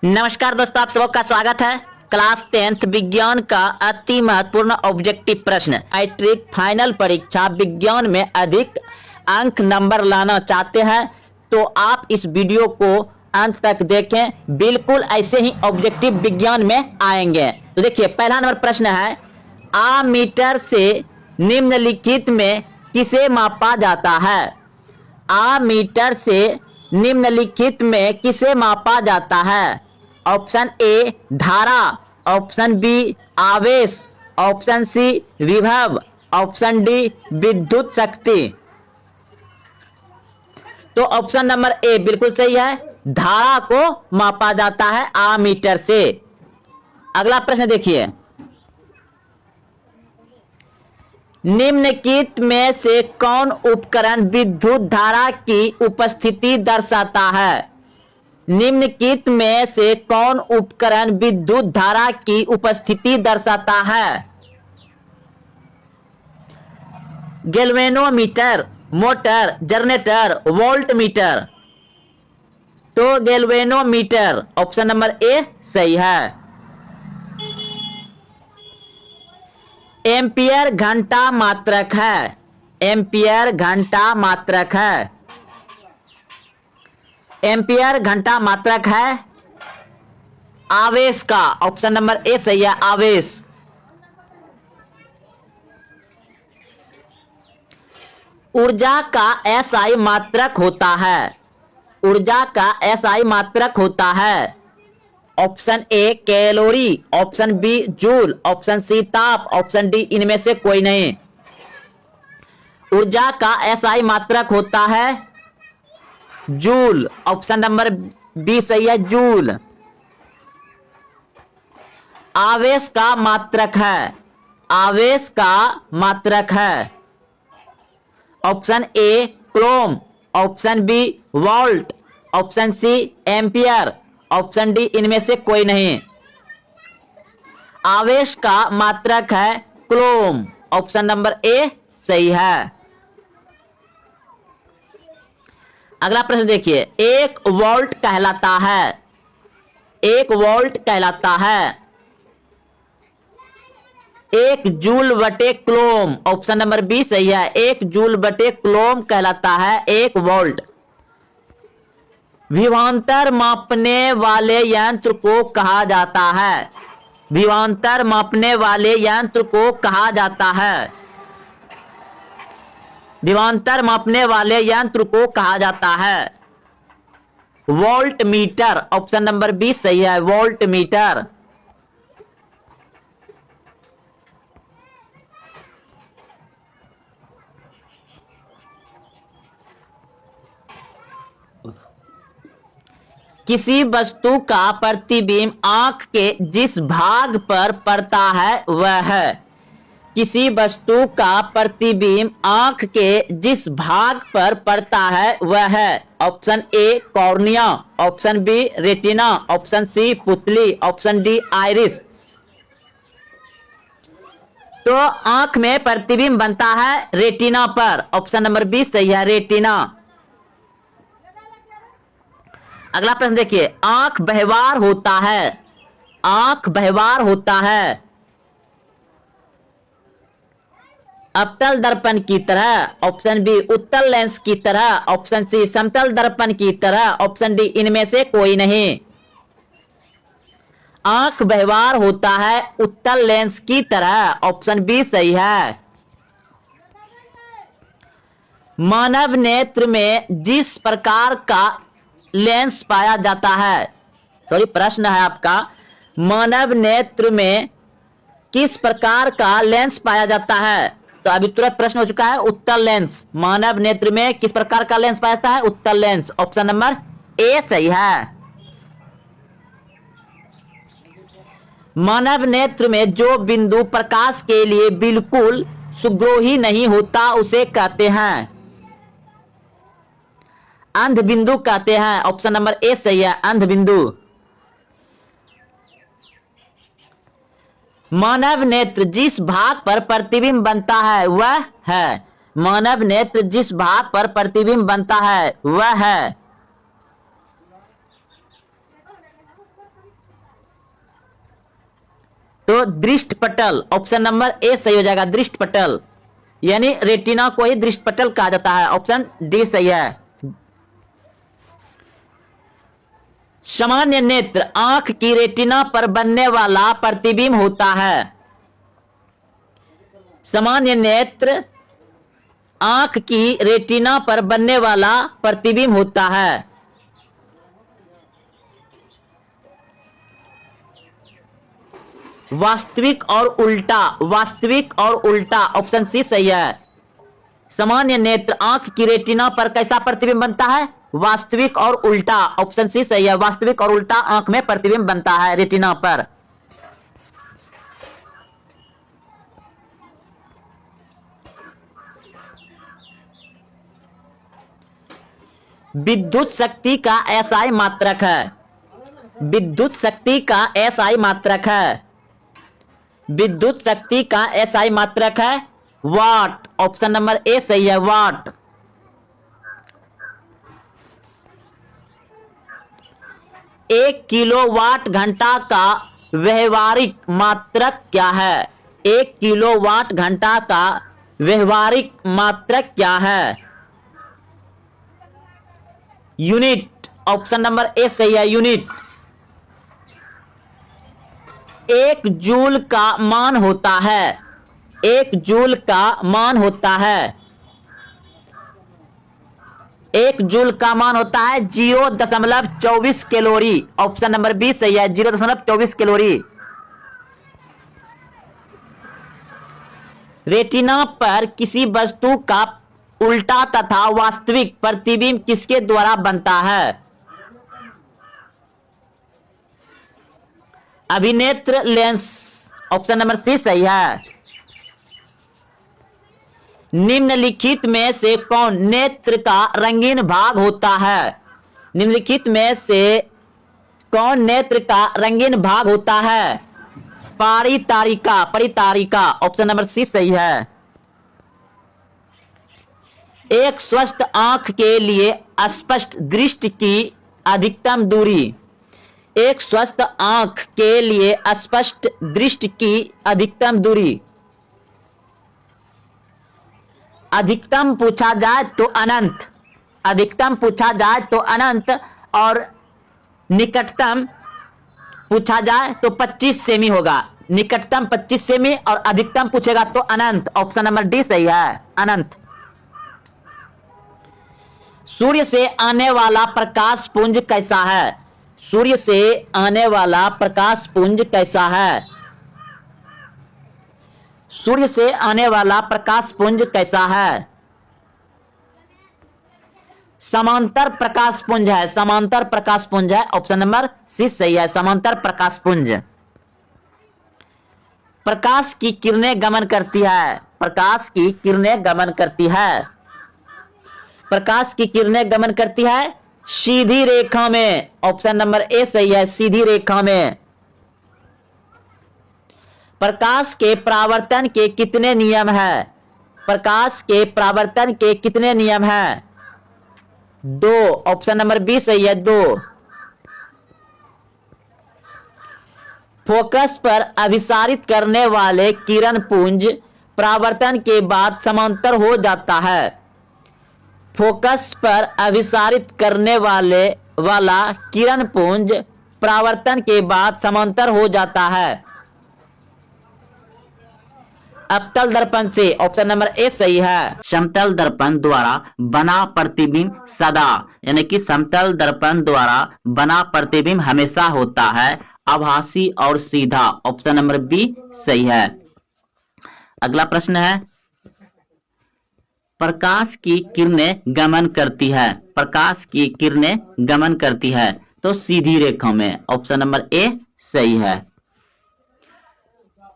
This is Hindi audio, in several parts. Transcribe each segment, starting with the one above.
नमस्कार दोस्तों, आप सबका स्वागत है। क्लास 10th विज्ञान का अति महत्वपूर्ण ऑब्जेक्टिव प्रश्न। मैट्रिक फाइनल परीक्षा विज्ञान में अधिक अंक नंबर लाना चाहते हैं तो आप इस वीडियो को अंत तक देखें, बिल्कुल ऐसे ही ऑब्जेक्टिव विज्ञान में आएंगे। तो देखिए, पहला नंबर प्रश्न है, आमीटर से निम्नलिखित में किसे मापा जाता है? आमीटर से निम्नलिखित में किसे मापा जाता है? ऑप्शन ए धारा, ऑप्शन बी आवेश, ऑप्शन सी विभव, ऑप्शन डी विद्युत शक्ति। तो ऑप्शन नंबर ए बिल्कुल सही है, धारा को मापा जाता है आमीटर से। अगला प्रश्न देखिए, निम्नलिखित में से कौन उपकरण विद्युत धारा की उपस्थिति दर्शाता है? निम्नलिखित में से कौन उपकरण विद्युत धारा की उपस्थिति दर्शाता है? Galvanometer, motor, generator, volt meter. तो गैल्वेनोमीटर ऑप्शन नंबर ए सही है। एम्पियर घंटा मात्रक है। एम्पियर घंटा मात्रक है। एम्पियर घंटा मात्रक है आवेश का। ऑप्शन नंबर ए सही है, आवेश। ऊर्जा का एसआई मात्रक होता है। ऊर्जा का एसआई मात्रक होता है। Option A calorie, option B joule, option C ताप, ऑप्शन डी इनमें से कोई नहीं। ऊर्जा का एसआई मात्रक होता है जूल। ऑप्शन नंबर बी सही है, जूल। आवेश का मात्रक है। आवेश का मात्रक है। Option a coulomb, option B volt, option C ampere, option D इनमें से कोई नहीं। आवेश का मात्रक है क्लोम। ऑप्शन नंबर ए सही है। अगला प्रश्न देखिए, एक वोल्ट कहलाता है। एक वोल्ट कहलाता है एक जूल बटे क्लोम। ऑप्शन नंबर बी सही है, एक जूल बटे क्लोम कहलाता है एक वोल्ट। विभवांतर मापने वाले यंत्र को कहा जाता है। विभवांतर मापने वाले यंत्र को कहा जाता है। विभवांतर मापने वाले यंत्र को कहा जाता है volt metre. Option number B सही है, वोल्ट मीटर। किसी वस्तु का प्रतिबिंब आंख के जिस भाग पर पड़ता है वह है। किसी वस्तु का प्रतिबिंब आंख के जिस भाग पर पड़ता है वह है। Option A cornea, option B retina, option C पुतली, ऑप्शन डी आइरिस। तो आंख में प्रतिबिंब बनता है रेटिना पर। ऑप्शन नंबर बी सही है, रेटिना। अगला प्रश्न देखिए, आंख व्यवहार होता है। आंख व्यवहार होता है अवतल दर्पण की तरह, ऑप्शन बी उत्तल लेंस की तरह, ऑप्शन सी समतल दर्पण की तरह, ऑप्शन डी इनमें से कोई नहीं। आंख व्यवहार होता है उत्तल लेंस की तरह। ऑप्शन बी सही है। मानव नेत्र में जिस प्रकार का लेंस पाया जाता है, सॉरी प्रश्न है आपका, मानव नेत्र में किस प्रकार का लेंस पाया जाता है? तो अभी तुरंत प्रश्न हो चुका है, उत्तल लेंस। मानव नेत्र में किस प्रकार का लेंस पाया जाता है? उत्तल लेंस। ऑप्शन नंबर ए सही है। मानव नेत्र में जो बिंदु प्रकाश के लिए बिल्कुल सुग्रोही नहीं होता उसे कहते हैं अंध बिंदु कहते हैं। ऑप्शन नंबर ए सही है, अंध बिंदु। मानव नेत्र जिस भाग पर प्रतिबिंब बनता है वह है। मानव नेत्र जिस भाग पर प्रतिबिंब बनता है वह है तो दृष्ट पटल, ऑप्शन नंबर ए सही हो जाएगा, दृष्ट पटल, यानी रेटिना को ही दृष्ट पटल कहा जाता है, ऑप्शन डी सही है। सामान्य नेत्र आंख की रेटिना पर बनने वाला प्रतिबिंब होता है। सामान्य नेत्र आंख की रेटिना पर बनने वाला प्रतिबिंब होता है। वास्तविक और उल्टा, वास्तविक और उल्टा, ऑप्शन सी सही है। सामान्य नेत्र आंख की रेटिना पर कैसा प्रतिबिंब बनता है? वास्तविक और उल्टा, ऑप्शन सी सही है। वास्तविक और उल्टा आंख में प्रतिबिंब बनता है रेटिना पर। विद्युत शक्ति का एसआई मात्रक है। विद्युत शक्ति का एसआई मात्रक है। विद्युत शक्ति का एसआई मात्रक है वाट, ऑप्शन नंबर ए सही है, वाट। एक किलोवाट घंटा का व्यवहारिक मात्रक क्या है? एक किलोवाट घंटा का व्यवहारिक मात्रक क्या है? यूनिट, ऑप्शन नंबर ए सही है, यूनिट। एक जूल का मान होता है, एक जूल का मान होता है, एक जूल का मान होता है 0.24 कैलोरी, ऑप्शन नंबर बी सही है, 0.24 कैलोरी। रेटिना पर किसी वस्तु का उल्टा तथा वास्तविक प्रतिबिंब किसके द्वारा बनता है? अभिनेत्र लेंस, ऑप्शन नंबर सी सही है। निम्नलिखित में से कौन नेत्र का रंगीन भाग होता है? निम्नलिखित में से कौन नेत्र का रंगीन भाग होता है? परितारिका, परितारिका, ऑप्शन नंबर सी सही है। एक स्वस्थ आंख के लिए स्पष्ट दृष्टि की अधिकतम दूरी, एक स्वस्थ आंख के लिए स्पष्ट दृष्टि की अधिकतम दूरी, अधिकतम पूछा जाए तो अनंत, अधिकतम पूछा जाए तो अनंत, और निकटतम पूछा जाए तो 25 सेमी होगा। निकटतम 25 सेमी और अधिकतम पूछेगा तो अनंत, ऑप्शन नंबर डी सही है, अनंत। सूर्य से आने वाला प्रकाश पुंज कैसा है? सूर्य से आने वाला प्रकाश पुंज कैसा है? सूर्य से आने वाला प्रकाश पुंज कैसा है? समांतर प्रकाश पुंज है, समांतर प्रकाश पुंज है, ऑप्शन नंबर सी सही है, समांतर प्रकाश पुंज। प्रकाश की किरणें गमन करती है, प्रकाश की किरणें गमन करती है, प्रकाश की किरणें गमन करती है सीधी रेखा में, ऑप्शन नंबर ए सही है, सीधी रेखा में। प्रकाश के परावर्तन के कितने नियम हैं? प्रकाश के परावर्तन के कितने नियम हैं? 2, ऑप्शन नंबर बी सही है, 2। फोकस पर अभिसारित करने वाले किरण पुंज परावर्तन के बाद समांतर हो जाता है। फोकस पर अभिसारित करने वाला किरण पुंज परावर्तन के बाद समांतर हो जाता है। अवतल दर्पण से, ऑप्शन नंबर ए सही है। समतल दर्पण द्वारा बना प्रतिबिंब सदा, यानी कि समतल दर्पण द्वारा बना प्रतिबिंब हमेशा होता है आभासी और सीधा, ऑप्शन नंबर बी सही है। अगला प्रश्न है, प्रकाश की किरणें गमन करती है, प्रकाश की किरणें गमन करती है तो सीधी रेखा में, ऑप्शन नंबर ए सही है।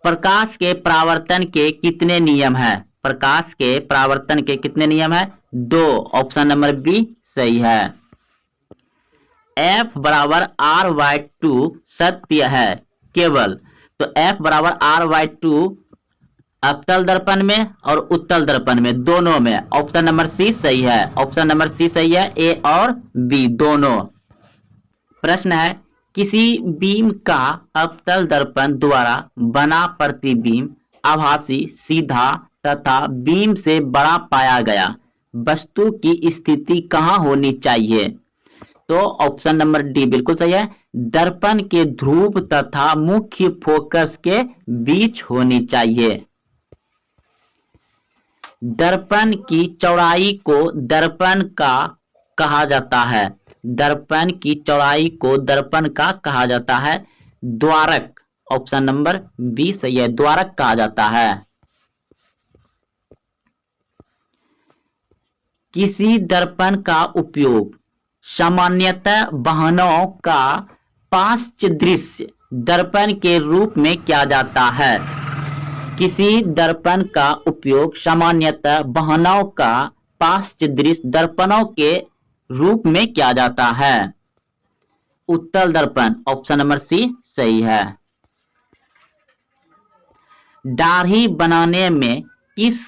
प्रकाश के परावर्तन के कितने नियम हैं? प्रकाश के परावर्तन के कितने नियम हैं? 2, ऑप्शन नंबर बी सही है। F बराबर R/2 सत्य है केवल, तो F बराबर R/2 अवतल दर्पण में और उत्तल दर्पण में, दोनों में, ऑप्शन नंबर सी सही है, ऑप्शन नंबर सी सही है, ए और बी दोनों। प्रश्न है, किसी बीम का अवतल दर्पण द्वारा बना प्रतिबिंब आभासी, सीधा तथा बीम से बड़ा पाया गया वस्तु की स्थिति कहाँ होनी चाहिए? तो ऑप्शन नंबर डी बिल्कुल सही है, दर्पण के ध्रुव तथा मुख्य फोकस के बीच होनी चाहिए। दर्पण की चौड़ाई को दर्पण का कहा जाता है। दर्पण की चौड़ाई को दर्पण का कहा जाता है द्वारक। ऑप्शन नंबर बी सही है, द्वारक कहा जाता है। किसी दर्पण का उपयोग सामान्यतः वाहनों का पार्श्व दृश्य दर्पण के रूप में किया जाता है। किसी दर्पण का उपयोग सामान्यतः वाहनों का पार्श्व दृश्य दर्पणों के रूप में किया जाता है। उत्तल दर्पण ऑप्शन नंबर सी सही है। दाढ़ी बनाने में किस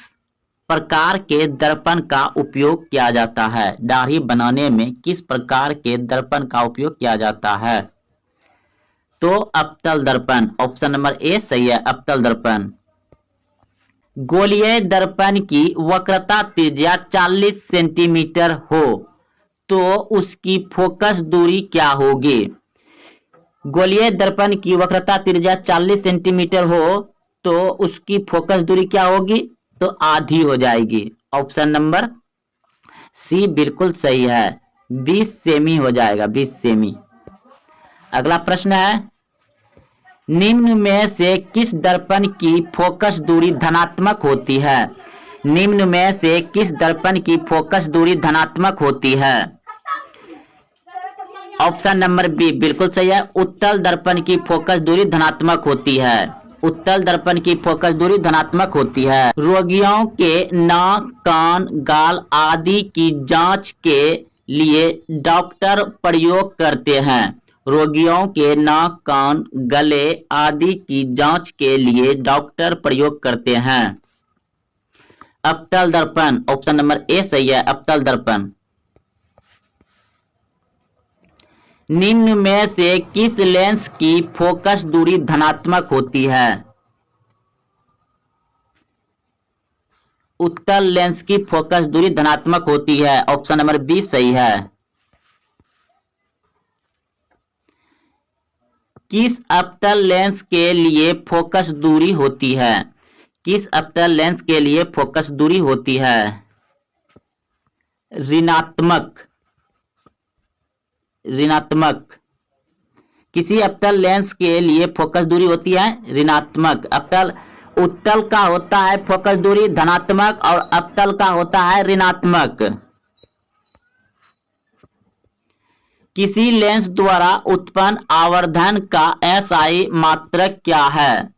प्रकार के दर्पण का उपयोग किया जाता है? दाढ़ी बनाने में किस प्रकार के दर्पण का उपयोग किया जाता है? तो अवतल दर्पण ऑप्शन नंबर ए सही है, अवतल दर्पण। गोलीय दर्पण की वक्रता त्रिज्या 40 सेंटीमीटर हो तो उसकी फोकस दूरी क्या होगी? गोलीय दर्पण की वक्रता त्रिज्या 40 सेंटीमीटर हो तो उसकी फोकस दूरी क्या होगी? तो आधी हो जाएगी। ऑप्शन नंबर सी बिल्कुल सही है, 20 सेमी हो जाएगा, 20 सेमी। अगला प्रश्न है, निम्न में से किस दर्पण की फोकस दूरी धनात्मक होती है? निम्न में से किस दर्पण की फोकस दूरी धनात्मक होती है? ऑप्शन नंबर बी बिल्कुल सही है, उत्तल दर्पण की फोकस दूरी धनात्मक होती है। उत्तल दर्पण की फोकस दूरी धनात्मक होती है। रोगियों के नाक, कान, गाल आदि की जांच के लिए डॉक्टर प्रयोग करते हैं। रोगियों के नाक, कान, गले आदि की जांच के लिए डॉक्टर प्रयोग करते हैं। अवतल दर्पण ऑप्शन नंबर ए सही है, अवतल दर्पण। निम्न में से किस लेंस की फोकस दूरी धनात्मक होती है? उत्तल लेंस की फोकस दूरी धनात्मक होती है। ऑप्शन नंबर बी सही है। किस अवतल लेंस के लिए फोकस दूरी होती है? किस अवतल लेंस के लिए फोकस दूरी होती है? ऋणात्मक। ऋणात्मक। किसी अवतल लेंस के लिए फोकस दूरी होती है ऋणात्मक। अवतल उत्तल का होता है फोकस दूरी धनात्मक और अवतल का होता है ऋणात्मक। किसी लेंस द्वारा उत्पन्न आवर्धन का एसआई मात्रक क्या है?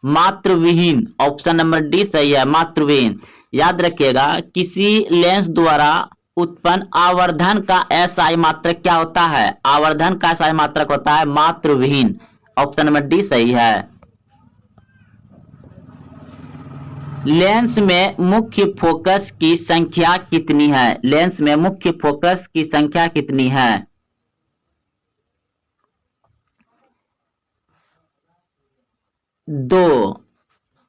मात्रविहीन। ऑप्शन नंबर डी सही है, मात्रविहीन। याद रखिएगा, किसी लेंस द्वारा उत्पन्न आवर्धन का एसआई मात्रक क्या होता है? आवर्धन का एसआई मात्रक होता है मात्रविहीन। ऑप्शन नंबर डी सही है। लेंस में मुख्य फोकस की संख्या कितनी है? लेंस में मुख्य फोकस की संख्या कितनी है? 2।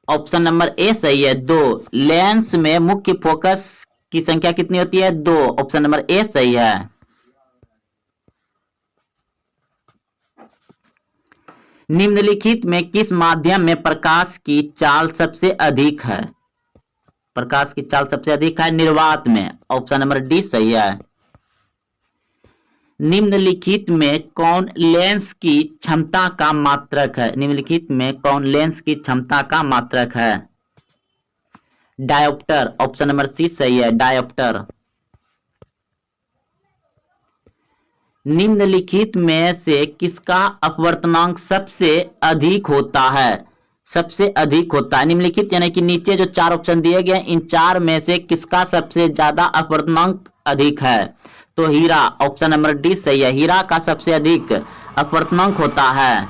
ऑप्शन नंबर ए सही है, 2। लेंस में मुख्य फोकस की संख्या कितनी होती है? 2। ऑप्शन नंबर ए सही है। निम्नलिखित में किस माध्यम में प्रकाश की चाल सबसे अधिक है? प्रकाश की चाल सबसे अधिक है निर्वात में। ऑप्शन नंबर डी सही है। निम्नलिखित में कौन लेंस की क्षमता का मात्रक है? निम्नलिखित में कौन लेंस की क्षमता का मात्रक है? डायोप्टर। ऑप्शन नंबर सी सही है, डायोप्टर। निम्नलिखित में से किसका अपवर्तनांक सबसे अधिक होता है? सबसे अधिक होता है निम्नलिखित यानी कि नीचे जो 4 ऑप्शन दिए गए इन 4 में से किसका सबसे ज्यादा अपवर्तनांक अधिक है? तो हीरा। ऑप्शन नंबर डी सही है, हीरा का सबसे अधिक अपवर्तनांक होता है।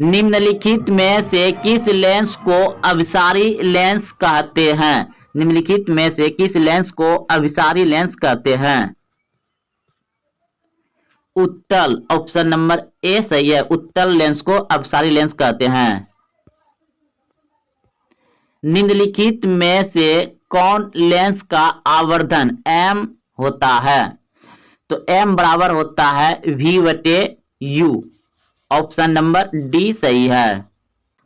निम्नलिखित में से किस लेंस को अभिसारी लेंस कहते हैं? निम्नलिखित में से किस लेंस को अभिसारी लेंस कहते हैं? उत्तल, ऑप्शन नंबर ए सही है। उत्तल लेंस को अपसारी लेंस कहते हैं। निम्नलिखित में से कौन लेंस का आवर्धन m होता है? तो m बराबर होता है v/u, ऑप्शन नंबर डी सही है।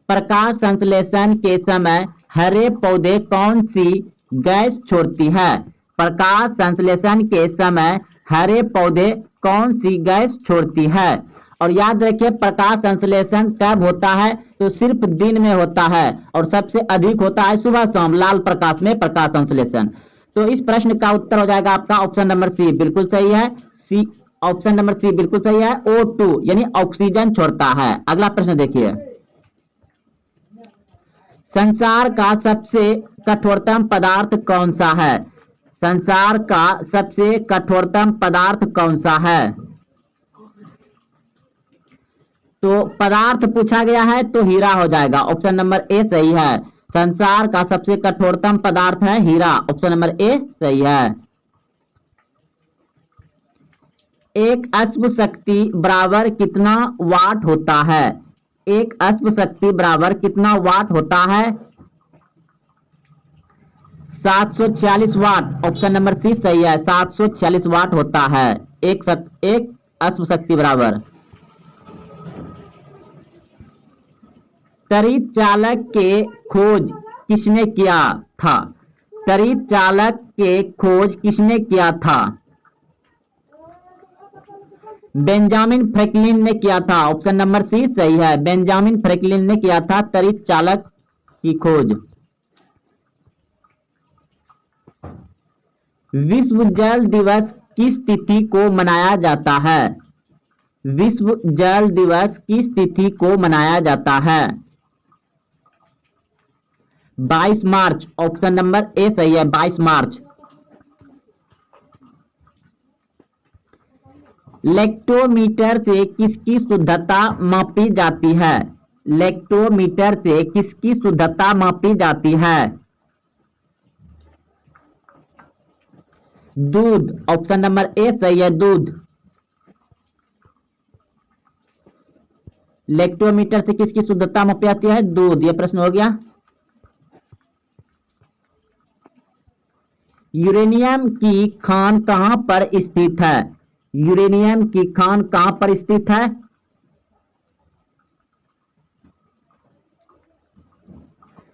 प्रकाश संश्लेषण के समय हरे पौधे कौन सी गैस छोड़ती है? प्रकाश संश्लेषण के समय हरे पौधे कौन सी गैस छोड़ती है? और याद रखिए प्रकाश संश्लेषण कब होता है? तो सिर्फ दिन में होता है और सबसे अधिक होता है सुबह शाम लाल प्रकाश में प्रकाश संश्लेषण। तो इस प्रश्न का उत्तर हो जाएगा आपका ऑप्शन नंबर सी, बिल्कुल सही है। सी, ऑप्शन नंबर सी बिल्कुल सही है। O2 यानी ऑक्सीजन छोड़ता है। अगला प्रश्न देखिए, संसार का सबसे कठोरतम पदार्थ कौन सा है? संसार का सबसे कठोरतम पदार्थ कौन सा है? तो पदार्थ पूछा गया है तो हीरा हो जाएगा, ऑप्शन नंबर ए सही है। संसार का सबसे कठोरतम पदार्थ है हीरा, ऑप्शन नंबर ए सही है। एक अश्व शक्ति बराबर कितना वाट होता है? एक अश्व शक्ति बराबर कितना वाट होता है? 746 वाट, ऑप्शन नंबर सी सही है। 746 वाट होता है एक अश्व शक्ति बराबर। तड़ित चालक के खोज किसने किया था? तड़ित चालक के खोज किसने किया था? बेंजामिन फ्रैंकलिन ने किया था, ऑप्शन नंबर सी सही है। बेंजामिन फ्रैंकलिन ने किया था तड़ित चालक की खोज। विश्व जल दिवस किस तिथि को मनाया जाता है? विश्व जल दिवस किस तिथि को मनाया जाता है? 22 मार्च, ऑप्शन नंबर ए सही है। 22 मार्च। लेक्टोमीटर से किसकी शुद्धता मापी जाती है? लेक्टोमीटर से किसकी शुद्धता मापी जाती है? दूध, ऑप्शन नंबर ए सही है। दूध। लेक्टोमीटर से किसकी शुद्धता मापी जाती है? दूध। यह प्रश्न हो गया। यूरेनियम की खान कहां पर स्थित है? यूरेनियम की खान कहां पर स्थित है?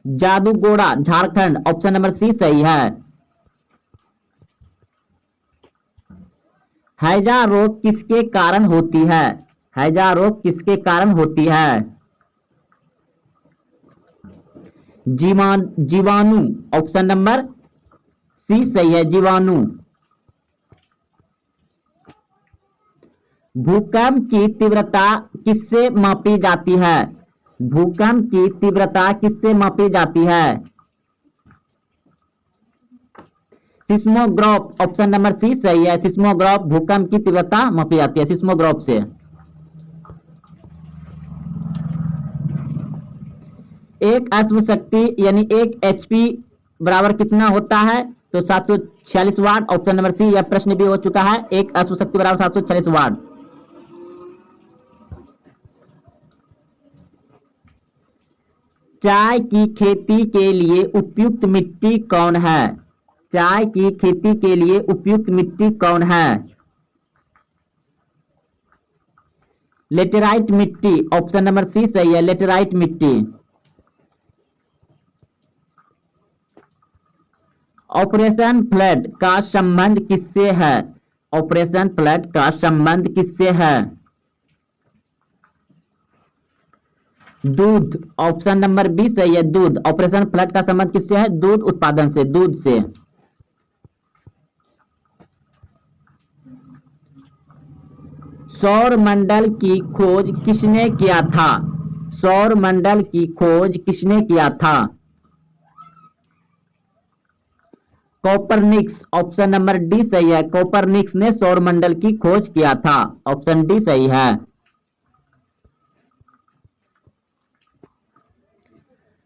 Jaduguda, Jharkhand, option number C सही है। हैजा रोग किसके कारण होती है? हैजा रोग किसके कारण होती है? जीवाणु, ऑप्शन नंबर सी सही है। जीवाणु। भूकंप की तीव्रता किससे मापी जाती है? भूकंप की तीव्रता किससे मापी जाती है? सिस्मोग्राफ, ऑप्शन नंबर सी सही है। सिस्मोग्राफ भूकंप की तीव्रता मापी जाती है सिस्मोग्राफ से। एक अश्व शक्ति यानी एक एचपी बराबर कितना होता है? तो 746 वाट, ऑप्शन नंबर सी। यह प्रश्न भी हो चुका है। एक अश्व शक्ति बराबर 746 वाट। चाय की खेती के लिए उपयुक्त मिट्टी कौन है? चाय की खेती के लिए उपयुक्त मिट्टी कौन है? लेटेराइट मिट्टी, ऑप्शन नंबर सी सही है। लेटेराइट मिट्टी। ऑपरेशन फ्लड का संबंध किससे है? ऑपरेशन फ्लड का संबंध किससे है? दूध, ऑप्शन नंबर बी सही है। दूध। ऑपरेशन फ्लड का संबंध किससे है? दूध उत्पादन से, दूध से। सौर मंडल की खोज किसने किया था? सौर मंडल की खोज किसने किया था? कोपरनिक्स, ऑप्शन नंबर डी सही है। कोपरनिक्स ने सौर मंडल की खोज किया था, ऑप्शन डी सही है।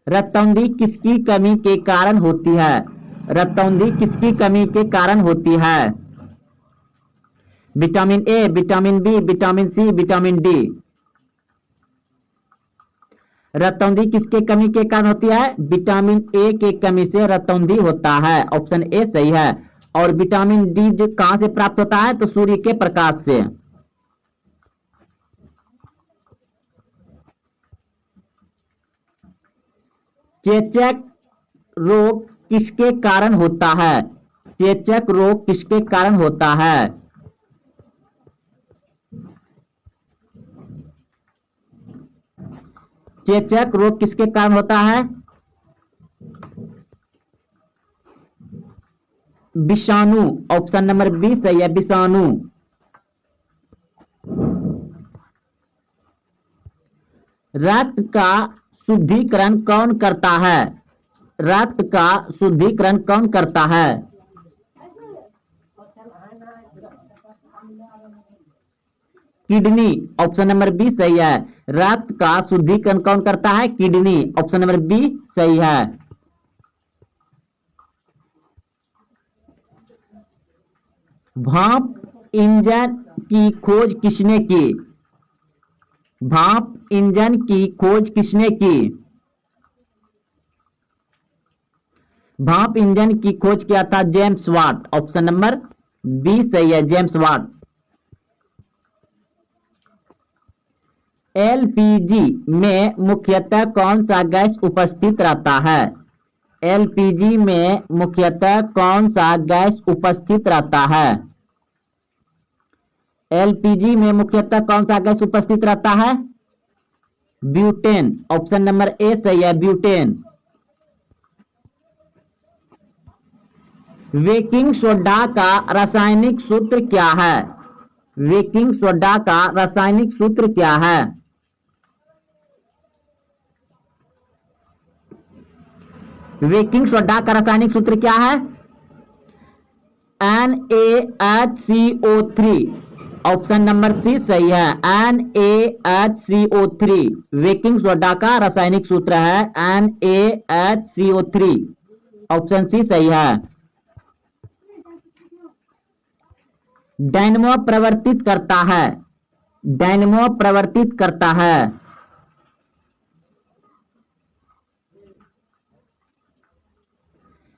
रतौंधी किसकी कमी के कारण होती है? रतौंधी किसकी कमी के कारण होती है? Vitamin a, vitamin b, vitamin c, vitamin d. रतौंधी किसके कमी के कारण होती है? विटामिन ए के कमी से रतौंधी होता है, ऑप्शन ए सही है। और विटामिन डी जो कहां से प्राप्त होता है? तो सूर्य के प्रकाश से। चेचक रोग किसके कारण होता है? चेचक रोग किसके कारण होता है? चेचक रोग किसके कारण होता है? विषाणु, ऑप्शन नंबर बी सही है, विषाणु। रक्त का शुद्धिकरण कौन करता है? रक्त का शुद्धिकरण कौन करता है? किडनी, ऑप्शन नंबर बी सही है। रक्त का शुद्धिकरण कौन करता है? किडनी, ऑप्शन नंबर बी सही है। भाप इंजन की खोज किसने की? भाप इंजन की खोज किसने की? भाप इंजन की खोज किया था James Watt, option number B सही है, जेम्स वाट। एलपीजी में मुख्यतः कौन सा गैस उपस्थित रहता है? एलपीजी में मुख्यतः कौन सा गैस उपस्थित रहता है? एलपीजी में मुख्यतः कौन सा गैस उपस्थित रहता है? ब्यूटेन, ऑप्शन नंबर ए सही है, ब्यूटेन। बेकिंग सोडा का रासायनिक सूत्र क्या है? बेकिंग सोडा का रासायनिक सूत्र क्या है? बेकिंग सोडा का रासायनिक सूत्र क्या है? NaHCO3, ऑप्शन नंबर सी सही है, NaHCO3। बेकिंग सोडा का रासायनिक सूत्र है NaHCO3, ऑप्शन सी सही है। डायनमो प्रवर्तित करता है? डायनमो प्रवर्तित करता है?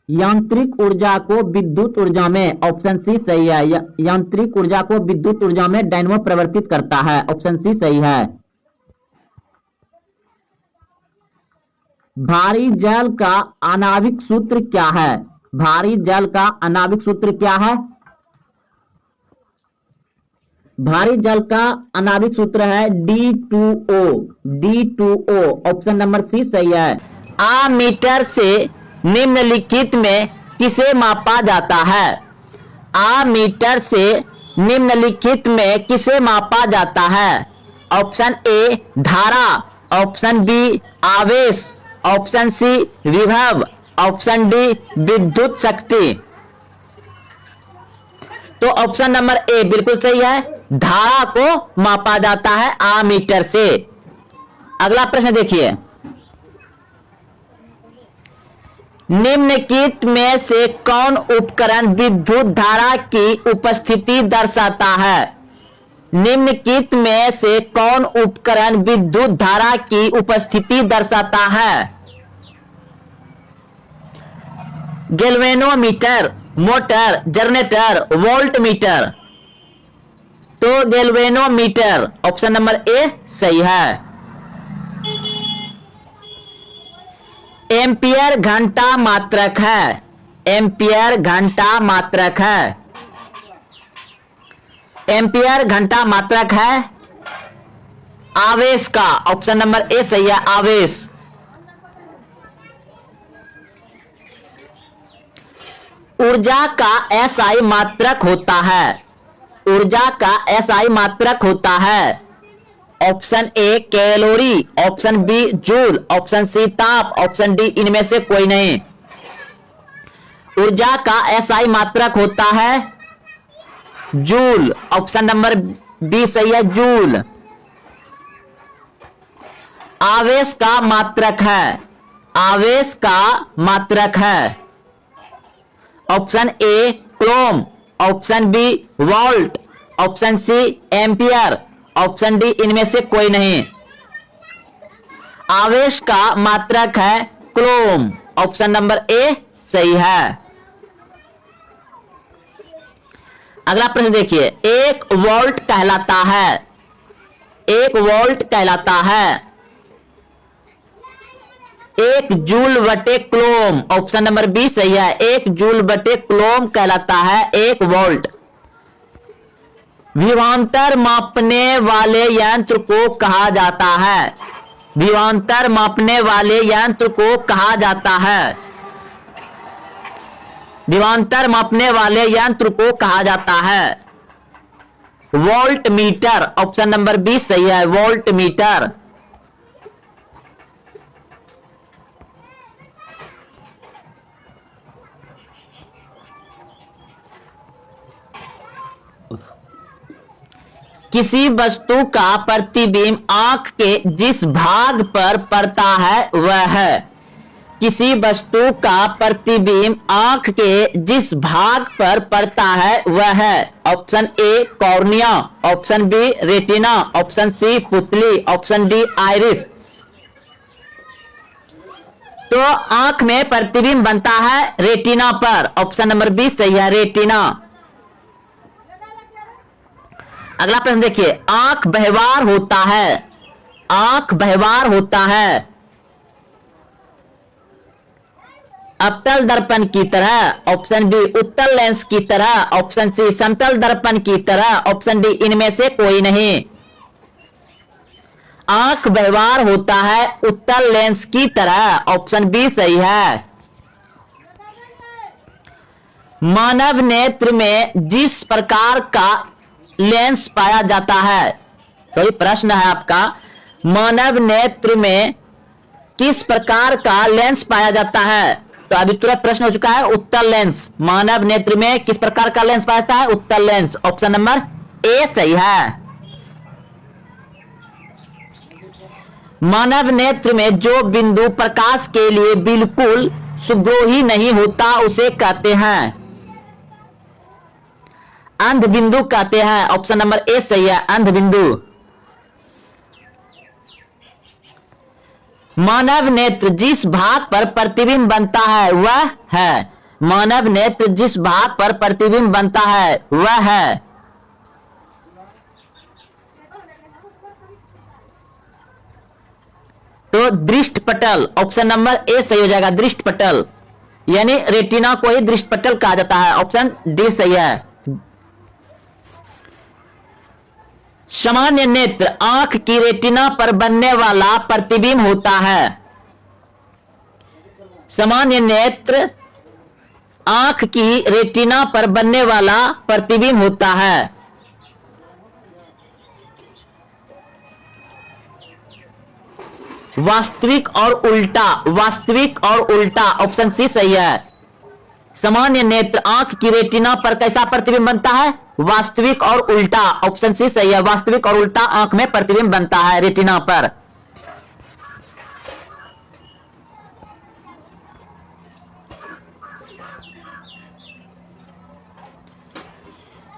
यांत्रिक ऊर्जा को विद्युत ऊर्जा में, ऑप्शन सी सही है। यांत्रिक ऊर्जा को विद्युत ऊर्जा में डायनमो प्रवर्तित करता है, ऑप्शन सी सही है। भारी जल का आणविक सूत्र क्या है? भारी जल का आणविक सूत्र क्या है? भारी जल का आणविक सूत्र है D2O, D2O, option number C सही है। आमीटर से निम्नलिखित में किसे मापा जाता है? आमीटर से निम्नलिखित में किसे मापा जाता है? ऑप्शन ए धारा, ऑप्शन बी आवेश, ऑप्शन सी विभव, ऑप्शन डी विद्युत शक्ति। तो ऑप्शन नंबर ए बिल्कुल सही है, धारा को मापा जाता है आमीटर से। अगला प्रश्न देखिए, निम्नलिखित में से कौन उपकरण विद्युत धारा की उपस्थिति दर्शाता है? निम्नलिखित में से कौन उपकरण विद्युत धारा की उपस्थिति दर्शाता है? Galvanometer, motor, generator, volt meter. तो गैल्वेनोमीटर, ऑप्शन नंबर ए सही है। एम्पियर घंटा मात्रक है? एम्पियर घंटा मात्रक है? एम्पियर घंटा मात्रक है आवेश का, ऑप्शन नंबर ए सही है, आवेश। ऊर्जा का एसआई मात्रक होता है? ऊर्जा का एसआई मात्रक होता है? Option A calorie, option B joule, option C ताप, ऑप्शन डी इनमें से कोई नहीं। ऊर्जा का एसआई मात्रक होता है जूल, ऑप्शन नंबर बी सही है, जूल। आवेश का मात्रक है? आवेश का मात्रक है? ऑप्शन ए क्रोम, ऑप्शन बी वोल्ट, ऑप्शन सी एम्पियर, ऑप्शन डी इनमें से कोई नहीं। आवेश का मात्रक है कूलम, ऑप्शन नंबर ए सही है। अगला प्रश्न देखिए, एक वोल्ट कहलाता है, एक वोल्ट कहलाता है एक जूल बटे कूलम, ऑप्शन नंबर बी सही है। एक जूल बटे कूलम कहलाता है एक वोल्ट। विभवांतर मापने वाले यंत्र को कहा जाता है, विभवांतर मापने वाले यंत्र को कहा जाता है, विभवांतर मापने वाले यंत्र को कहा जाता है volt metre, option number B सही है, वोल्ट मीटर। किसी वस्तु का प्रतिबिंब आंख के जिस भाग पर पड़ता है वह है, किसी वस्तु का प्रतिबिंब आंख के जिस भाग पर पड़ता है वह है, option A cornea, option B retina, option C पुतली, ऑप्शन डी आइरिस। तो आंख में प्रतिबिंब बनता है रेटिना पर, ऑप्शन नंबर बी सही है, रेटिना। अगला प्रश्न देखिए, आंख व्यवहार होता है, आंख व्यवहार होता है अवतल दर्पण की तरह, ऑप्शन बी उत्तल लेंस की तरह, ऑप्शन सी समतल दर्पण की तरह, ऑप्शन डी इनमें से कोई नहीं। आंख व्यवहार होता है उत्तल लेंस की तरह, ऑप्शन बी सही है। मानव नेत्र में जिस प्रकार का लेंस पाया जाता है, सॉरी प्रश्न है आपका, मानव नेत्र में किस प्रकार का लेंस पाया जाता है? तो अभी तुरंत प्रश्न हो चुका है, उत्तल लेंस। मानव नेत्र में किस प्रकार का लेंस पाया जाता है? उत्तल लेंस, ऑप्शन नंबर ए सही है। मानव नेत्र में जो बिंदु प्रकाश के लिए बिल्कुल सुग्रोही नहीं होता उसे कहते हैं अंध बिंदु कहते हैं, ऑप्शन नंबर ए सही है, अंध बिंदु। मानव नेत्र जिस भाग पर प्रतिबिंब बनता है वह है, मानव नेत्र जिस भाग पर प्रतिबिंब बनता है वह है तो दृष्टपटल, ऑप्शन नंबर ए सही हो जाएगा, दृष्टपटल, यानी रेटिना को ही दृष्टपटल कहा जाता है, ऑप्शन डी सही है। सामान्य नेत्र आंख की रेटिना पर बनने वाला प्रतिबिंब होता है, सामान्य नेत्र आंख की रेटिना पर बनने वाला प्रतिबिंब होता है। वास्तविक और उल्टा, वास्तविक और उल्टा, ऑप्शन सी सही है। सामान्य नेत्र आंख की रेटिना पर कैसा प्रतिबिंब बनता है? वास्तविक और उल्टा, ऑप्शन सी सही है, वास्तविक और उल्टा आंख में प्रतिबिंब बनता है रेटिना पर।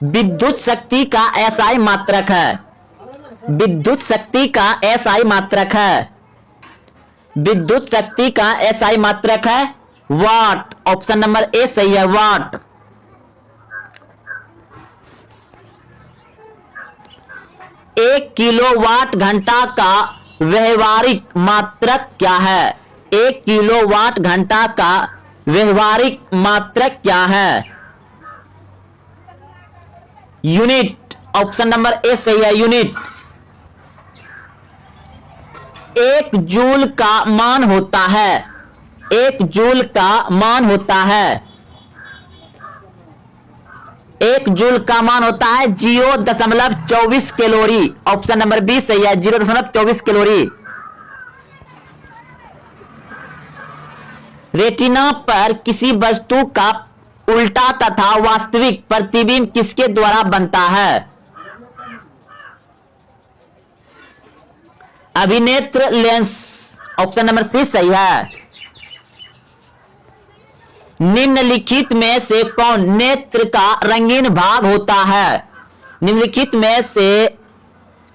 विद्युत शक्ति का एसआई मात्रक है, विद्युत शक्ति का एसआई मात्रक है, विद्युत शक्ति का एसआई मात्रक है वाट, ऑप्शन नंबर ए सही है, वाट। एक किलोवाट घंटा का व्यवहारिक मात्रक क्या है? एक किलोवाट घंटा का व्यवहारिक मात्रक क्या है? यूनिट, ऑप्शन नंबर ए सही है, यूनिट। एक जूल का मान होता है, एक जूल का मान होता है, एक जूल का मान होता है 0.24 कैलोरी, ऑप्शन नंबर बी सही है, 0.24 कैलोरी। रेटिना पर किसी वस्तु का उल्टा तथा वास्तविक प्रतिबिंब किसके द्वारा बनता है? अभिनेत्र लेंस, ऑप्शन नंबर सी सही है। निम्नलिखित में से कौन नेत्र का रंगीन भाग होता है? निम्नलिखित में से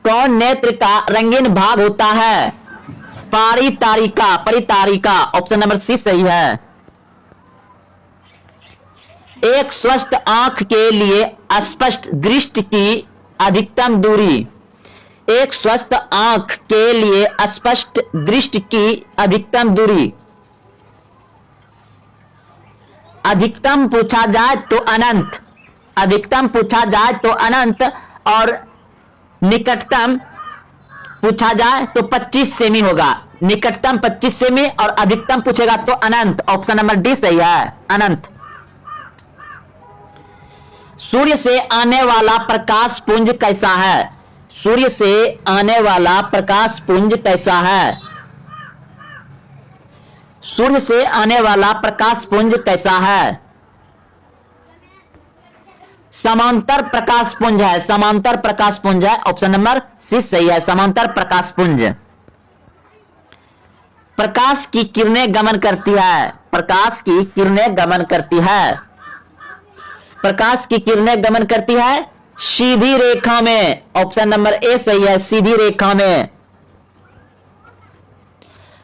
कौन नेत्र का रंगीन भाग होता है? परितारिका, परितारिका, ऑप्शन नंबर सी सही है। एक स्वस्थ आंख के लिए स्पष्ट दृष्टि की अधिकतम दूरी। एक स्वस्थ आंख के लिए स्पष्ट दृष्टि की अधिकतम दूरी। अधिकतम पूछा जाए तो अनंत, अधिकतम पूछा जाए तो अनंत, और निकटतम पूछा जाए तो 25 सेमी होगा। निकटतम 25 सेमी और अधिकतम पूछेगा तो अनंत। ऑप्शन नंबर डी सही है, अनंत। सूर्य से आने वाला प्रकाश पुंज कैसा है? सूर्य से आने वाला प्रकाश पुंज कैसा है? सूर्य से आने वाला प्रकाश पुंज कैसा है? समांतर प्रकाश पुंज है, समांतर प्रकाश पुंज है। ऑप्शन नंबर सी सही है, समांतर प्रकाश पुंज। प्रकाश की किरणें गमन करती है, प्रकाश की किरणें गमन करती है, प्रकाश की किरणें गमन करती है सीधी रेखा में। ऑप्शन नंबर ए सही है, सीधी रेखा में।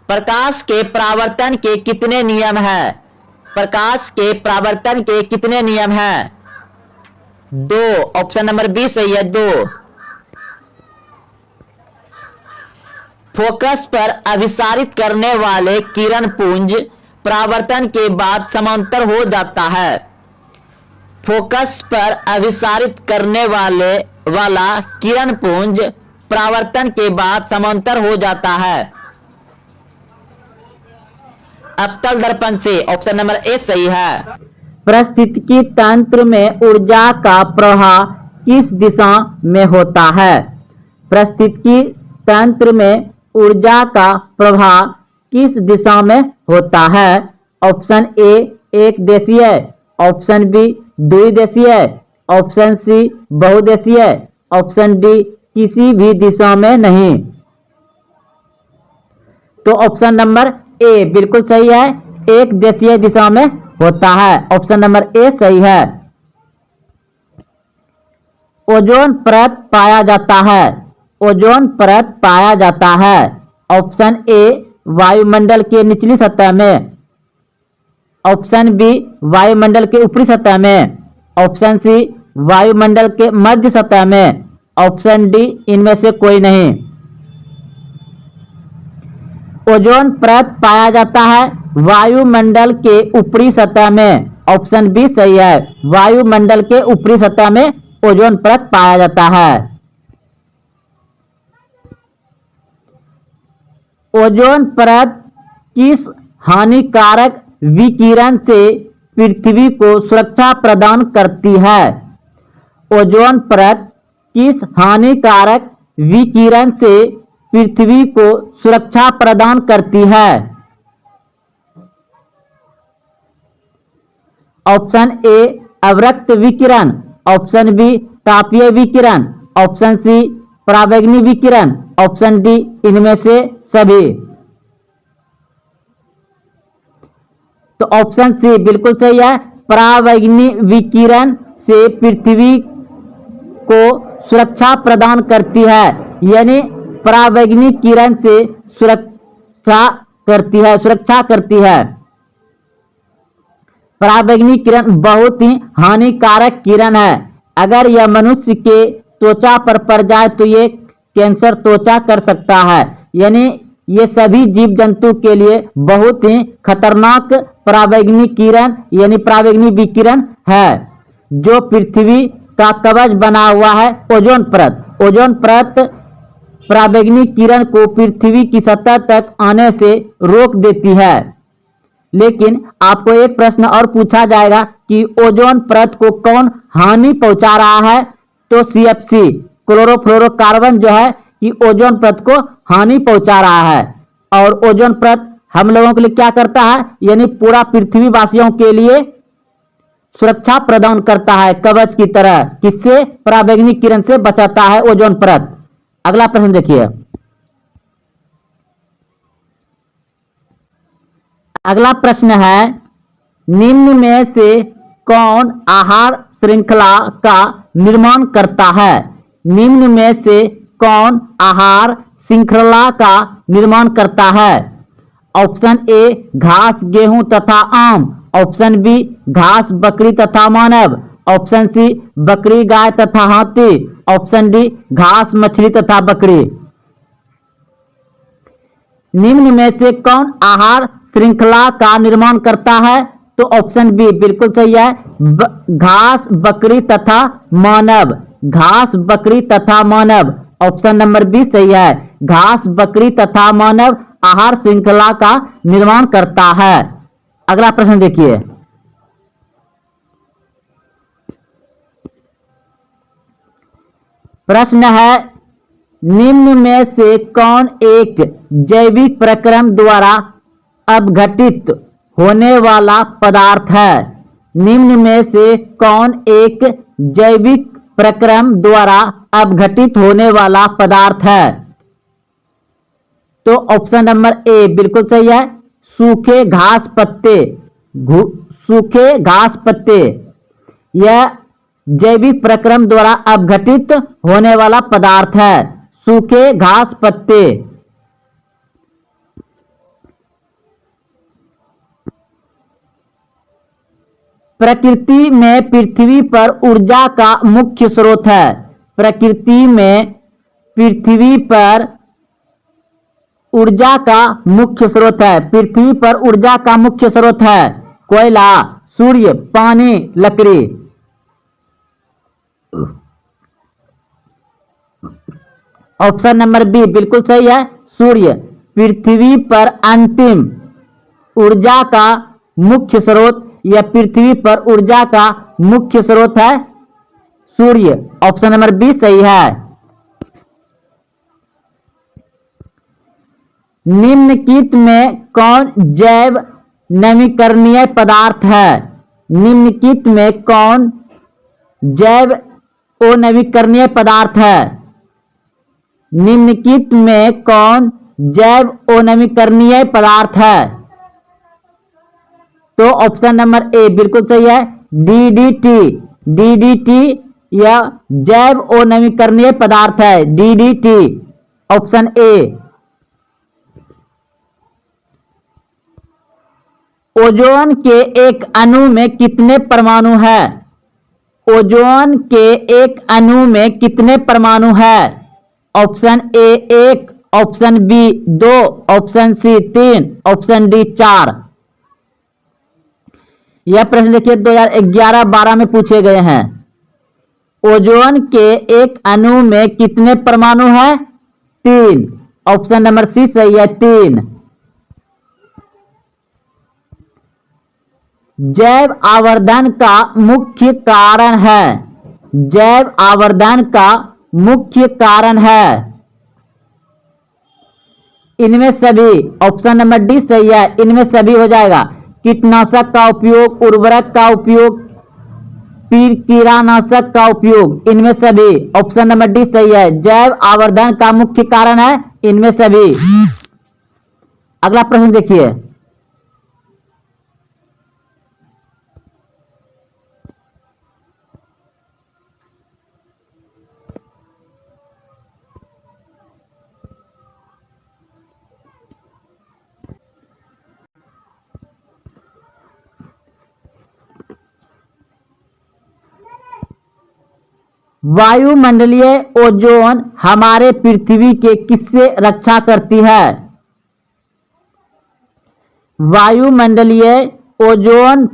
प्रकाश के परावर्तन के कितने नियम हैं? प्रकाश के परावर्तन के कितने नियम हैं? 2। ऑप्शन नंबर बी सही है, 2। फोकस पर अभिसारित करने वाले किरण पुंज परावर्तन के बाद समांतर हो जाता है। फोकस पर अभिसारित करने वाला किरण पुंज परावर्तन के बाद समांतर हो जाता है। अवतल दर्पण से। ऑप्शन नंबर ए सही है। पारिस्थितिकी तंत्र में ऊर्जा का प्रवाह किस दिशा में होता है? पारिस्थितिकी तंत्र में ऊर्जा का प्रवाह किस दिशा में होता है? ऑप्शन ए एक देशीय, ऑप्शन बी द्विदेशीय, ऑप्शन सी बहुदेशीय, ऑप्शन डी किसी भी दिशा में नहीं। तो ऑप्शन नंबर ए बिल्कुल सही है, एक देशीय दिशा में होता है। ऑप्शन नंबर ए सही है। ओजोन परत पाया जाता है, ओजोन परत पाया जाता है। ऑप्शन ए वायुमंडल के निचली सतह में, ऑप्शन बी वायुमंडल के ऊपरी सतह में, ऑप्शन सी वायुमंडल के मध्य सतह में, ऑप्शन डी इनमें से कोई नहीं। ओजोन परत पाया जाता है वायुमंडल के ऊपरी सतह में। ऑप्शन बी सही है, वायुमंडल के ऊपरी सतह में ओजोन परत पाया जाता है। ओजोन परत किस हानिकारक विकिरण से पृथ्वी को सुरक्षा प्रदान करती है? ओजोन परत किस हानिकारक विकिरण से पृथ्वी को सुरक्षा प्रदान करती है? ऑप्शन ए अवरक्त विकिरण, ऑप्शन बी तापीय विकिरण, ऑप्शन सी पराबैंगनी विकिरण, ऑप्शन डी इनमें से सभी। तो ऑप्शन सी बिल्कुल सही है, पराबैंगनी विकिरण से पृथ्वी को सुरक्षा प्रदान करती है, यानी पराबैंगनी किरण से सुरक्षा करती है। पराबैंगनी किरण बहुत ही हानिकारक किरण है। अगर यह मनुष्य के त्वचा पर पड़ जाए तो ये कैंसर त्वचा कर सकता है, यानी ये सभी जीव जंतु के लिए बहुत ही खतरनाक पराबैंगनी किरण यानी पराबैंगनी विकिरण है, जो पृथ्वी का कवच बना हुआ है ओजोन परत। ओजोन परत पराबैंगनी किरण को पृथ्वी की सतह तक आने से रोक देती है। लेकिन आपको एक प्रश्न और पूछा जाएगा कि ओजोन परत को कौन हानि पहुंचा रहा है? तो CFC क्लोरोफ्लोरोकार्बन जो है कि ओजोन परत को हानि पहुंचा रहा है। और ओजोन परत हम लोगों के लिए क्या करता है, यानी पूरा पृथ्वी वासियों के लिए सुरक्षा प्रदान करता है कवच की तरह। किससे? पराबैंगनी किरण से बचाता है ओजोन परत। अगला प्रश्न देखिए। अगला प्रश्न है, निम्न में से कौन आहार श्रृंखला का निर्माण करता है? निम्न में से कौन आहार श्रृंखला का निर्माण करता है? ऑप्शन ए घास, गेहूं तथा आम। ऑप्शन बी घास, बकरी तथा मानव। ऑप्शन सी बकरी, गाय तथा हाथी। ऑप्शन डी घास, मछली तथा बकरी। निम्न में से कौन आहार श्रृंखला का निर्माण करता है? तो ऑप्शन बी बिल्कुल सही है, घास, बकरी तथा मानव। घास, बकरी तथा मानव। ऑप्शन नंबर बी सही है, घास, बकरी तथा मानव आहार श्रृंखला का निर्माण करता है। अगला प्रश्न देखिए, प्रश्न है निम्न में से कौन एक जैविक प्रक्रम द्वारा अपघटित होने वाला पदार्थ है? निम्न में से कौन एक जैविक प्रक्रम द्वारा अपघटित होने वाला पदार्थ है? तो ऑप्शन नंबर ए बिल्कुल सही है, सूखे घास पत्ते। सूखे घास पत्ते यह जैविक प्रक्रम द्वारा अपघटित होने वाला पदार्थ है, सूखे घास पत्ते। प्रकृति में पृथ्वी पर ऊर्जा का मुख्य स्रोत है। प्रकृति में पृथ्वी पर ऊर्जा का मुख्य स्रोत है। पृथ्वी पर ऊर्जा का मुख्य स्रोत है कोयला, सूर्य, पानी, लकड़ी। ऑप्शन नंबर बी बिल्कुल सही है, सूर्य। पृथ्वी पर अंतिम ऊर्जा का मुख्य स्रोत या पृथ्वी पर ऊर्जा का मुख्य स्रोत है सूर्य। ऑप्शन नंबर बी सही है। निम्नलिखित में कौन जैव नवीकरणीय पदार्थ है? निम्नलिखित में कौन जैव अनवीकरणीय पदार्थ है? निम्नलिखित में कौन जैव अनवीकरणीय पदार्थ है? तो ऑप्शन नंबर ए बिल्कुल सही है, डीडीटी। डीडीटी यह जैव अनवीकरणीय पदार्थ है, डीडीटी। Option A. ओजोन के एक अणु में कितने परमाणु है? ओजोन के एक अणु में कितने परमाणु है? Option A 1, option B 2, option C 3, option D 4। यह प्रश्न देखिए 2011-12 में पूछे गए हैं। ओजोन के एक अणु में कितने परमाणु है? 3। ऑप्शन नंबर सी सही है, 3। जैव आवर्धन का मुख्य कारण है। जैव आवर्धन का मुख्य कारण है इनमें सभी। ऑप्शन नंबर डी सही है, इनमें सभी हो जाएगा। कीटनाशक का उपयोग, उर्वरक का उपयोग, कीड़ानाशक का उपयोग, इनमें सभी। ऑप्शन नंबर डी सही है, जैव आवर्धन का मुख्य कारण है इनमें सभी। अगला प्रश्न देखिए, वायुमंडलीय ओजोन हमारे पृथ्वी के किससे रक्षा करती है? वायुमंडलीय ओजोन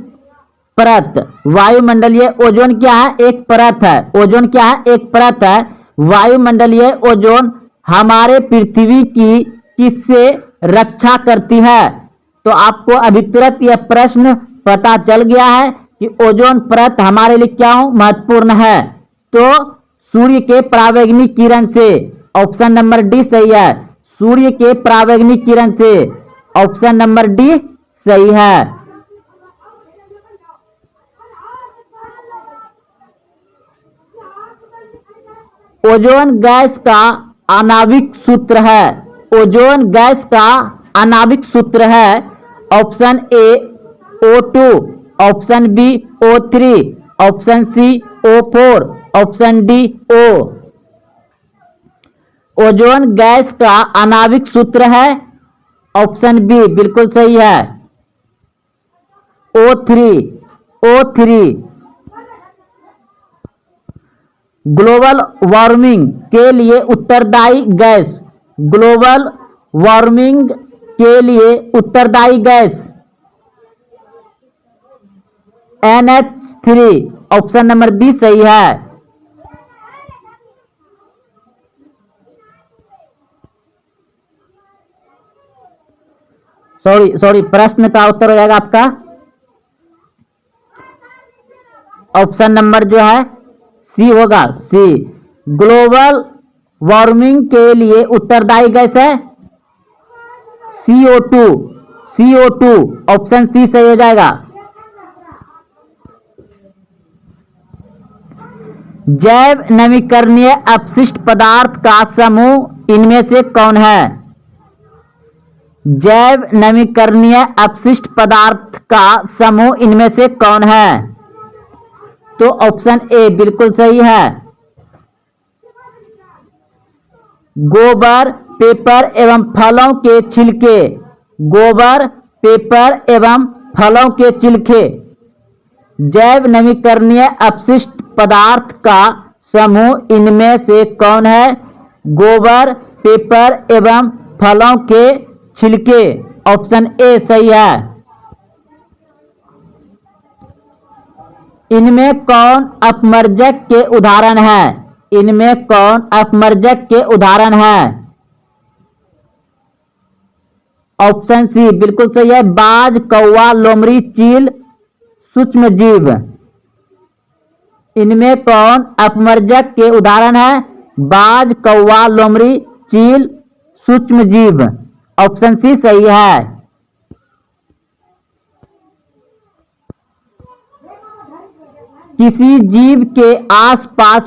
परत। वायुमंडलीय ओजोन क्या है? एक परत है। ओजोन क्या है? एक परत है। वायुमंडलीय ओजोन हमारे पृथ्वी की किससे रक्षा करती है? तो आपको अभी तुरंत यह प्रश्न पता चल गया है कि ओजोन परत हमारे लिए क्या महत्वपूर्ण है। तो सूर्य के परावैंगनिक किरण से। ऑप्शन नंबर डी सही है, सूर्य के परावैंगनिक किरण से। ऑप्शन नंबर डी सही है। ओजोन गैस का आणविक सूत्र है। ओजोन गैस का आणविक सूत्र है option A O2, option B O3, option C O4, option D O। Ozone gas का आणविक सूत्र है, ऑप्शन बी बिल्कुल सही है O3। ग्लोबल वार्मिंग के लिए उत्तरदायी गैस, ग्लोबल वार्मिंग के लिए उत्तरदायी gas NH3, option number B सही है। सॉरी प्रश्न का उत्तर हो जाएगा आपका ऑप्शन नंबर जो है सी होगा, सी। ग्लोबल वार्मिंग के लिए उत्तरदायी गैस है CO2, ऑप्शन सी सही हो जाएगा। जैव नवीकरणीय अपशिष्ट पदार्थ का समूह इनमें से कौन है? जैव नवीकरणीय अपशिष्ट पदार्थ का समूह इनमें से कौन है? तो ऑप्शन ए बिल्कुल सही है। गोबर, पेपर एवं फलों के छिलके, गोबर, पेपर एवं फलों के छिलके जैव नवीकरणीय अपशिष्ट पदार्थ का समूह इनमें से कौन है? गोबर, पेपर एवं फलों के छिलके, ऑप्शन ए सही है। इनमें कौन अपमर्जक के उदाहरण है? इनमें कौन अपमर्जक के उदाहरण है? ऑप्शन सी बिल्कुल सही है। बाज, कौवा, लोमड़ी, चील, सूक्ष्म जीव। इनमें कौन अपमर्जक के उदाहरण है? बाज, कौवा, लोमड़ी, चील, सूक्ष्म जीव, ऑप्शन सी सही है। किसी जीव के आसपास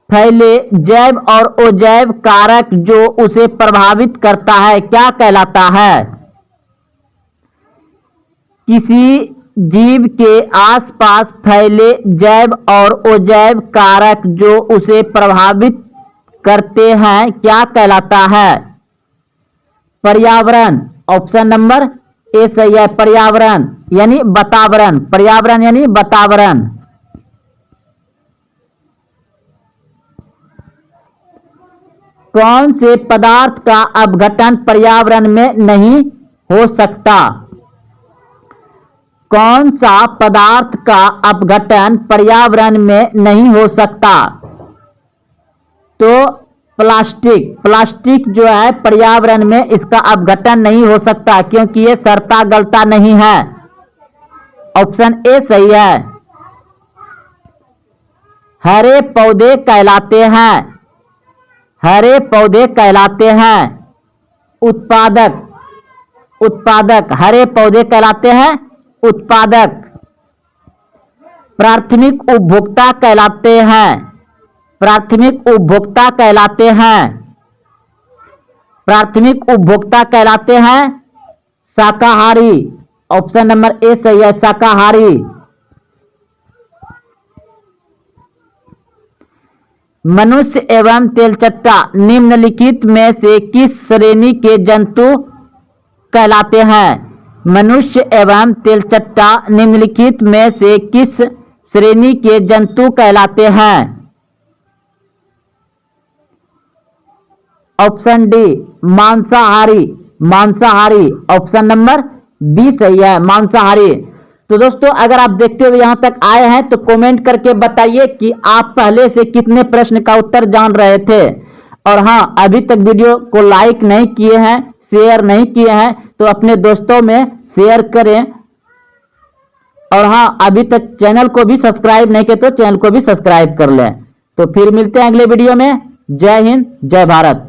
फैले जैव और अजैव कारक जो उसे प्रभावित करता है क्या कहलाता है? किसी जीव के आसपास फैले जैव और अजैव कारक जो उसे प्रभावित करते हैं क्या कहलाता है? पर्यावरण, ऑप्शन नंबर ए सही है। पर्यावरण यानी वातावरण, पर्यावरण यानी वातावरण। कौन से पदार्थ का अपघटन पर्यावरण में नहीं हो सकता? कौन सा पदार्थ का अपघटन पर्यावरण में नहीं हो सकता? तो प्लास्टिक जो है पर्यावरण में इसका अपघटन नहीं हो सकता क्योंकि ये सड़ता गलता नहीं है, ऑप्शन ए सही है। हरे पौधे कहलाते हैं, हरे पौधे कहलाते हैं उत्पादक, हरे पौधे कहलाते हैं उत्पादक। प्राथमिक उपभोक्ता कहलाते हैं, प्राथमिक उपभोक्ता कहलाते हैं, प्राथमिक उपभोक्ता कहलाते हैं शाकाहारी, ऑप्शन नंबर ए सही है, शाकाहारी। मनुष्य एवं तेलचट्टा निम्नलिखित में से किस श्रेणी के जंतु कहलाते हैं? मनुष्य एवं तेलचट्टा निम्नलिखित में से किस श्रेणी के जंतु कहलाते हैं? ऑप्शन डी मांसाहारी, मांसाहारी, ऑप्शन नंबर बी सही है, मांसाहारी। तो दोस्तों अगर आप देखते हुए यहां तक आए हैं तो कमेंट करके बताइए कि आप पहले से कितने प्रश्न का उत्तर जान रहे थे। और हाँ, अभी तक वीडियो को लाइक नहीं किए हैं, शेयर नहीं किए हैं तो अपने दोस्तों में शेयर करें। और हाँ, अभी तक चैनल को भी सब्सक्राइब नहीं किए तो चैनल को भी सब्सक्राइब कर लें। तो फिर मिलते हैं अगले वीडियो में। जय हिंद, जय भारत।